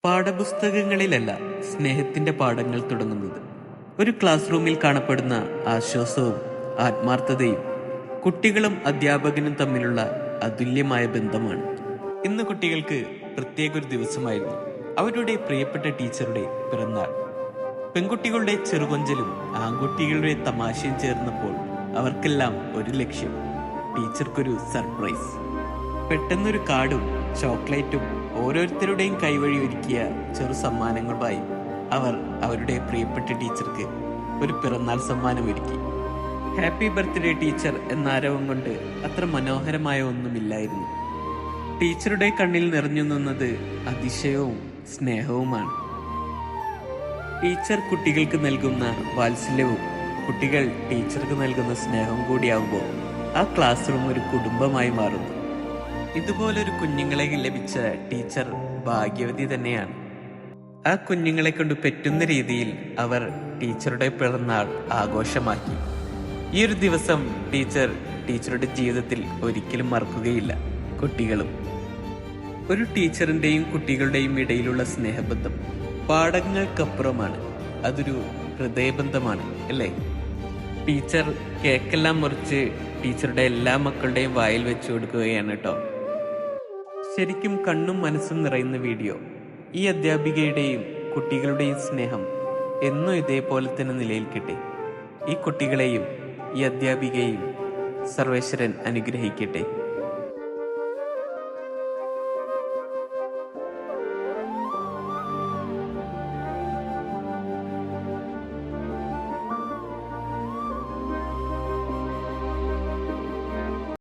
പാഠപുസ്തകങ്ങളിലല്ല സ്നേഹത്തിന്റെ പാഠങ്ങൾ തുടങ്ങുന്നത്. ഒരു ക്ലാസ് റൂമിൽ കാണപ്പെടുന്ന ആശ്വാസവും ആത്മാർത്ഥതയും കുട്ടികളും അധ്യാപകനും തമ്മിലുള്ള അതുല്യമായ ബന്ധമാണ്. ഇന്ന് കുട്ടികൾക്ക് പ്രത്യേക ഒരു ദിവസമായിരുന്നു. അവരുടെ പ്രിയപ്പെട്ട ടീച്ചറുടെ പിറന്നാൾ. പെൺകുട്ടികളുടെ ചെറുകൊഞ്ചലും ആൺകുട്ടികളുടെ തമാശയും ചേർന്നപ്പോൾ അവർക്കെല്ലാം ഒരു ലക്ഷ്യം: ടീച്ചർക്കൊരു സർപ്രൈസ്. പെട്ടെന്നൊരു കാർഡും ചോക്ലേറ്റും ഓരോരുത്തരുടെയും കൈവഴി ഒരുക്കിയ ചെറു സമ്മാനങ്ങളുമായി അവർ അവരുടെ പ്രിയപ്പെട്ട ടീച്ചർക്ക് ഒരു പിറന്നാൾ സമ്മാനം ഒരുക്കി. ഹാപ്പി ബർത്ത്ഡേ ടീച്ചർ എന്നാരവം കൊണ്ട് അത്ര മനോഹരമായ ഒന്നുമില്ലായിരുന്നു. ടീച്ചറുടെ കണ്ണിൽ നിറഞ്ഞു നിന്നത് അതിശയവും സ്നേഹവുമാണ്. ടീച്ചർ കുട്ടികൾക്ക് നൽകുന്ന വാത്സല്യവും കുട്ടികൾ ടീച്ചർക്ക് നൽകുന്ന സ്നേഹവും കൂടിയാവുമ്പോൾ ആ ക്ലാസ് റൂം ഒരു കുടുംബമായി മാറുന്നു. ഇതുപോലൊരു കുഞ്ഞുങ്ങളെ ലഭിച്ച ടീച്ചർ ഭാഗ്യവതി തന്നെയാണ്. ആ കുഞ്ഞുങ്ങളെ കൊണ്ട് പറ്റുന്ന രീതിയിൽ അവർ ടീച്ചറുടെ പിറന്നാൾ ആഘോഷമാക്കി. ഈ ഒരു ദിവസം ടീച്ചറുടെ ജീവിതത്തിൽ ഒരിക്കലും മറക്കുകയില്ല. കുട്ടികളും ഒരു ടീച്ചറിന്റെയും കുട്ടികളുടെയും ഇടയിലുള്ള സ്നേഹബന്ധം പാഠങ്ങൾക്കപ്പുറമാണ്. അതൊരു ഹൃദയബന്ധമാണ്, അല്ലേ? ടീച്ചർ കേക്കെല്ലാം മുറിച്ച് ടീച്ചറുടെ എല്ലാ മക്കളുടെയും വായിൽ വെച്ചു കൊടുക്കുകയാണ് കേട്ടോ. ശരിക്കും കണ്ണും മനസ്സും നിറയുന്ന വീഡിയോ. ഈ അധ്യാപികയുടെയും കുട്ടികളുടെയും സ്നേഹം എന്നും ഇതേപോലെ തന്നെ നിലനിൽക്കട്ടെ. ഈ കുട്ടികളെയും ഈ അധ്യാപികയെയും സർവേശ്വരൻ അനുഗ്രഹിക്കട്ടെ.